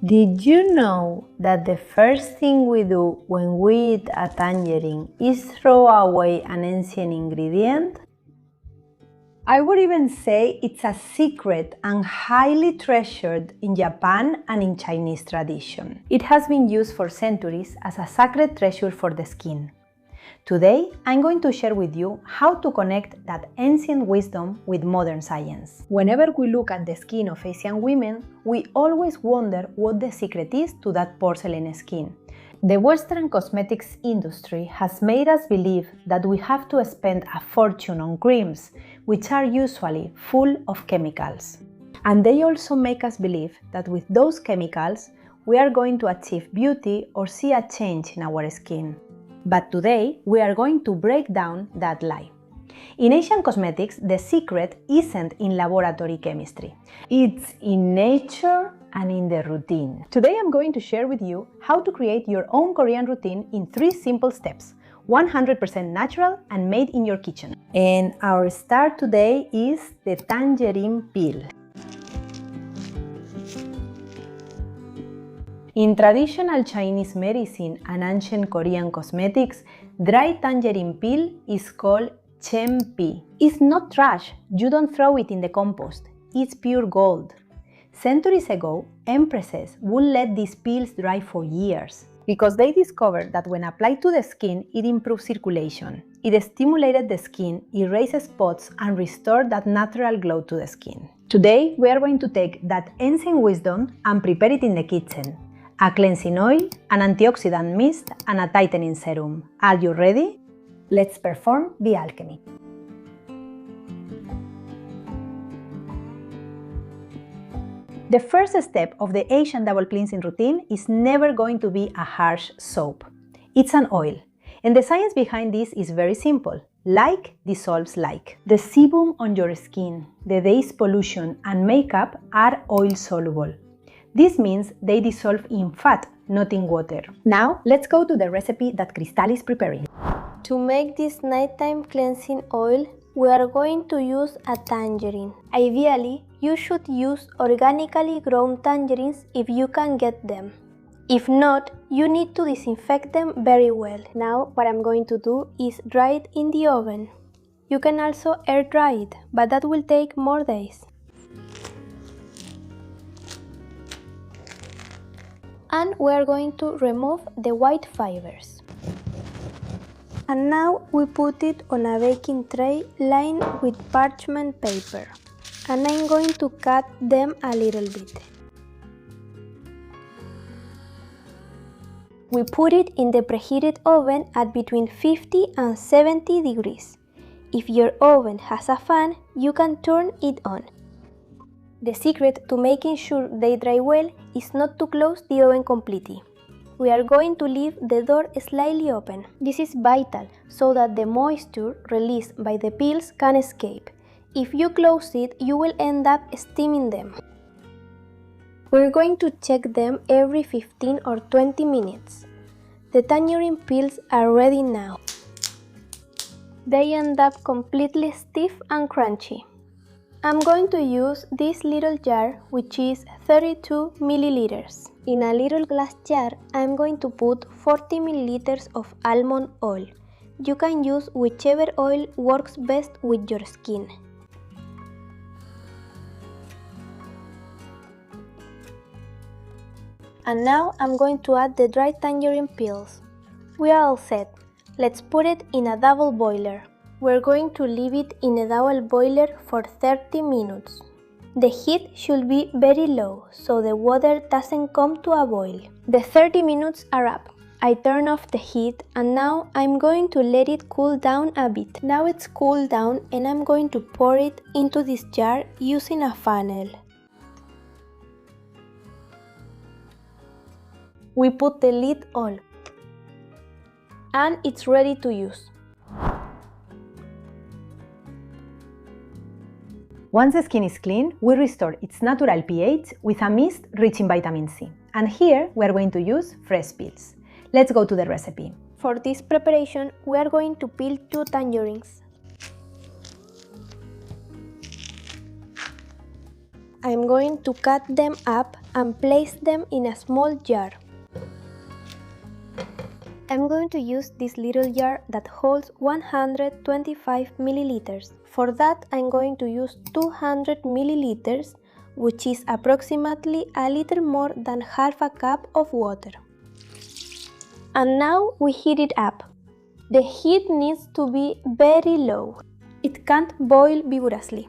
Did you know that the first thing we do when we eat a tangerine is throw away an ancient ingredient? I would even say it's a secret and highly treasured in Japan and in Chinese tradition. It has been used for centuries as a sacred treasure for the skin. Today, I'm going to share with you how to connect that ancient wisdom with modern science. Whenever we look at the skin of Asian women, we always wonder what the secret is to that porcelain skin. The Western cosmetics industry has made us believe that we have to spend a fortune on creams, which are usually full of chemicals. And they also make us believe that with those chemicals, we are going to achieve beauty or see a change in our skin. But today, we are going to break down that lie. In Asian cosmetics, the secret isn't in laboratory chemistry. It's in nature and in the routine. Today, I'm going to share with you how to create your own Korean routine in 3 simple steps, 100% natural and made in your kitchen. And our start today is the tangerine peel. In traditional Chinese medicine and ancient Korean cosmetics, dry tangerine peel is called chenpi. It's not trash, you don't throw it in the compost, it's pure gold. Centuries ago, empresses would let these peels dry for years because they discovered that when applied to the skin, it improves circulation. It stimulated the skin, erases spots, and restored that natural glow to the skin. Today, we are going to take that ancient wisdom and prepare it in the kitchen. A cleansing oil, an antioxidant mist, and a tightening serum. Are you ready? Let's perform the alchemy. The first step of the Asian double cleansing routine is never going to be a harsh soap. It's an oil. And the science behind this is very simple. Like dissolves like. The sebum on your skin, the day's pollution, and makeup are oil soluble. This means they dissolve in fat, not in water. Now, let's go to the recipe that Cristal is preparing. To make this nighttime cleansing oil, we are going to use a tangerine. Ideally, you should use organically grown tangerines if you can get them. If not, you need to disinfect them very well. Now, what I'm going to do is dry it in the oven. You can also air dry it, but that will take more days. And we are going to remove the white fibers. And now we put it on a baking tray lined with parchment paper. And I'm going to cut them a little bit. We put it in the preheated oven at between 50 and 70 degrees. If your oven has a fan, you can turn it on. The secret to making sure they dry well is not to close the oven completely. We are going to leave the door slightly open. This is vital so that the moisture released by the peels can escape. If you close it, you will end up steaming them. We're going to check them every 15 or 20 minutes. The tangerine peels are ready now. They end up completely stiff and crunchy. I'm going to use this little jar, which is 32 milliliters. In a little glass jar, I'm going to put 40 milliliters of almond oil. You can use whichever oil works best with your skin. And now I'm going to add the dried tangerine peels. We are all set. Let's put it in a double boiler. We're going to leave it in a double boiler for 30 minutes. The heat should be very low, so the water doesn't come to a boil. The 30 minutes are up. I turn off the heat and now I'm going to let it cool down a bit. Now it's cooled down and I'm going to pour it into this jar using a funnel. We put the lid on. And it's ready to use. Once the skin is clean, we restore its natural pH with a mist rich in vitamin C. And here we are going to use fresh peels. Let's go to the recipe. For this preparation, we are going to peel 2 tangerines. I'm going to cut them up and place them in a small jar. I'm going to use this little jar that holds 125 milliliters. For that, I'm going to use 200 milliliters, which is approximately a little more than half a cup of water. And now we heat it up. The heat needs to be very low. It can't boil vigorously.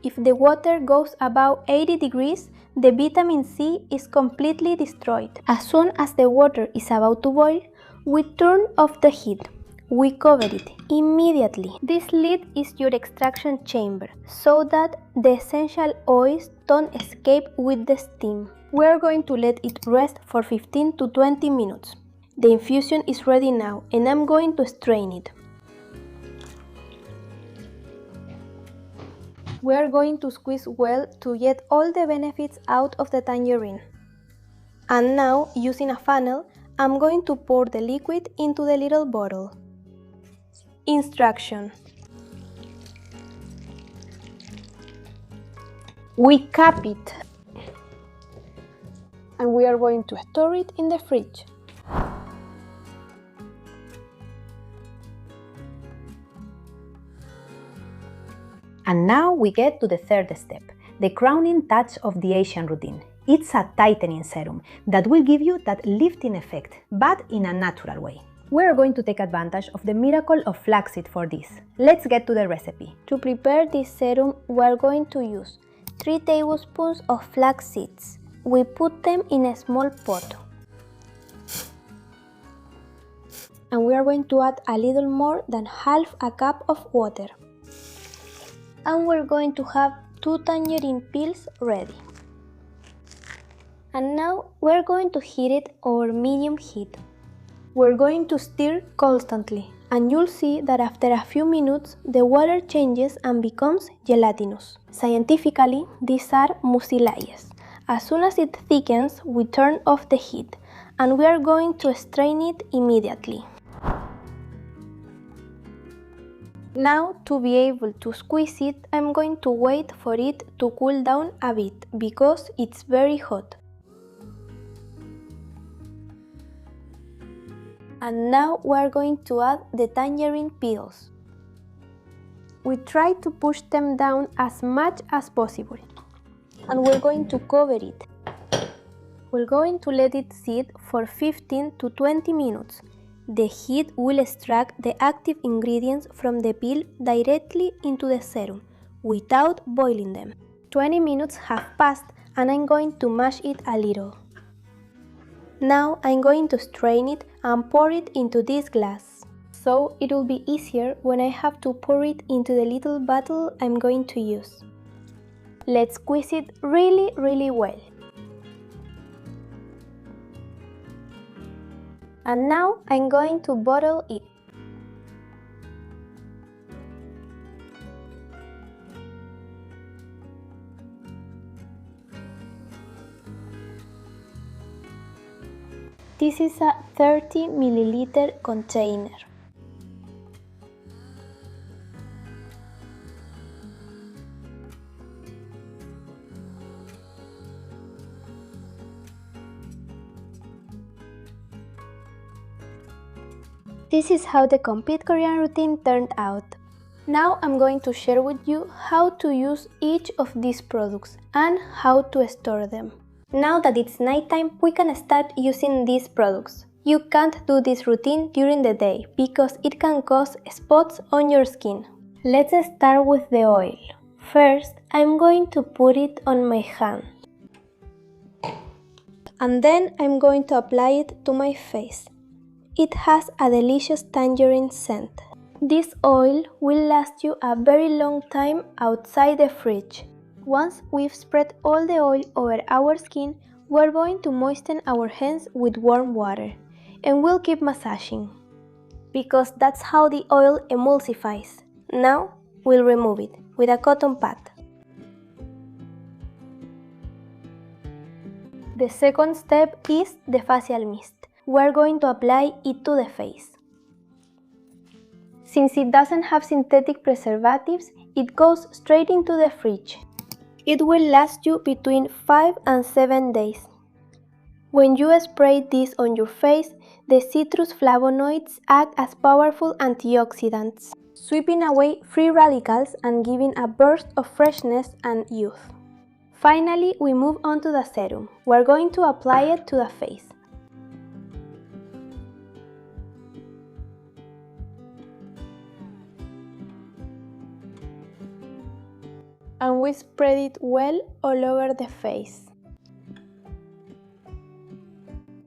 If the water goes above 80 degrees, the vitamin C is completely destroyed. As soon as the water is about to boil, we turn off the heat. We cover it immediately. This lid is your extraction chamber, so that the essential oils don't escape with the steam. We are going to let it rest for 15 to 20 minutes. The infusion is ready now, and I'm going to strain it. We are going to squeeze well to get all the benefits out of the tangerine. And now, using a funnel, I'm going to pour the liquid into the little bottle. Instruction. We cap it. And we are going to store it in the fridge. And now we get to the third step, the crowning touch of the Asian routine. It's a tightening serum that will give you that lifting effect, but in a natural way. We're going to take advantage of the miracle of flaxseed for this. Let's get to the recipe. To prepare this serum, we are going to use 3 tablespoons of flax seeds. We put them in a small pot. And we are going to add a little more than half a cup of water. And we're going to have 2 tangerine peels ready. And now we're going to heat it over medium heat. We're going to stir constantly, and you'll see that after a few minutes the water changes and becomes gelatinous. Scientifically, these are mucilage. As soon as it thickens, we turn off the heat, and we are going to strain it immediately. Now, to be able to squeeze it, I'm going to wait for it to cool down a bit, because it's very hot. And now we are going to add the tangerine peels. We try to push them down as much as possible. And we're going to cover it. We're going to let it sit for 15 to 20 minutes. The heat will extract the active ingredients from the peel directly into the serum, without boiling them. 20 minutes have passed, and I'm going to mash it a little. Now I'm going to strain it and pour it into this glass, so it will be easier when I have to pour it into the little bottle I'm going to use. Let's squeeze it really well. And now I'm going to bottle it. This is a 30 milliliter container. This is how the complete Korean routine turned out. Now I'm going to share with you how to use each of these products and how to store them. Now that it's nighttime, we can start using these products. You can't do this routine during the day because it can cause spots on your skin. Let's start with the oil. First, I'm going to put it on my hand. And then I'm going to apply it to my face. It has a delicious tangerine scent. This oil will last you a very long time outside the fridge. Once we've spread all the oil over our skin, we're going to moisten our hands with warm water, and we'll keep massaging, because that's how the oil emulsifies. Now, we'll remove it with a cotton pad. The second step is the facial mist. We're going to apply it to the face. Since it doesn't have synthetic preservatives, it goes straight into the fridge. It will last you between 5 and 7 days. When you spray this on your face, the citrus flavonoids act as powerful antioxidants, sweeping away free radicals and giving a burst of freshness and youth. Finally, we move on to the serum. We're going to apply it to the face. And we spread it well all over the face.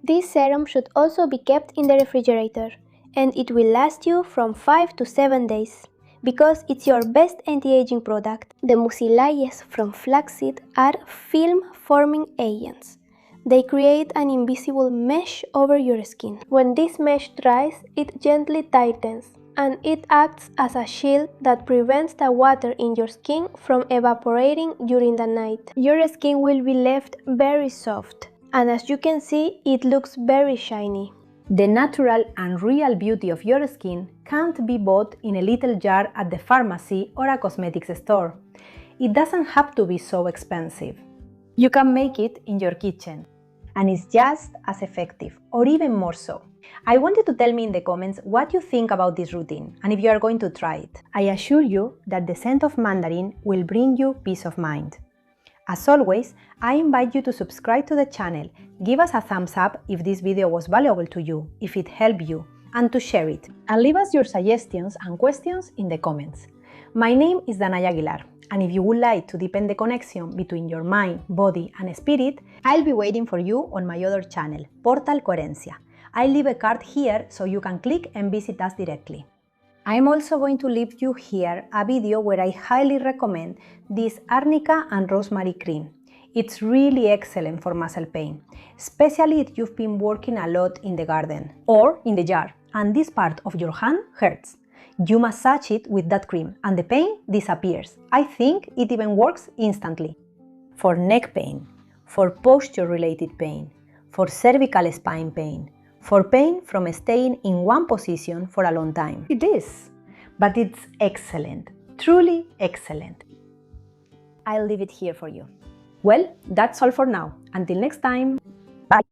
This serum should also be kept in the refrigerator, and it will last you from 5 to 7 days. Because it's your best anti-aging product, the mucilages from flaxseed are film-forming agents. They create an invisible mesh over your skin. When this mesh dries, it gently tightens, and it acts as a shield that prevents the water in your skin from evaporating during the night. Your skin will be left very soft, and as you can see, it looks very shiny. The natural and real beauty of your skin can't be bought in a little jar at the pharmacy or a cosmetics store. It doesn't have to be so expensive. You can make it in your kitchen, and it's just as effective, or even more so. I want you to tell me in the comments what you think about this routine and if you are going to try it. I assure you that the scent of mandarin will bring you peace of mind. As always, I invite you to subscribe to the channel, give us a thumbs up if this video was valuable to you, if it helped you, and to share it. And leave us your suggestions and questions in the comments. My name is Danaya Aguilar, and if you would like to deepen the connection between your mind, body, and spirit, I'll be waiting for you on my other channel, Portal Coherencia. I'll leave a card here so you can click and visit us directly. I'm also going to leave you here a video where I highly recommend this arnica and rosemary cream. It's really excellent for muscle pain, especially if you've been working a lot in the garden or in the jar and this part of your hand hurts. You massage it with that cream and the pain disappears. I think it even works instantly. For neck pain, for posture-related pain, for cervical spine pain, for pain from staying in one position for a long time. It is, but it's excellent, truly excellent. I'll leave it here for you. Well, that's all for now. Until next time.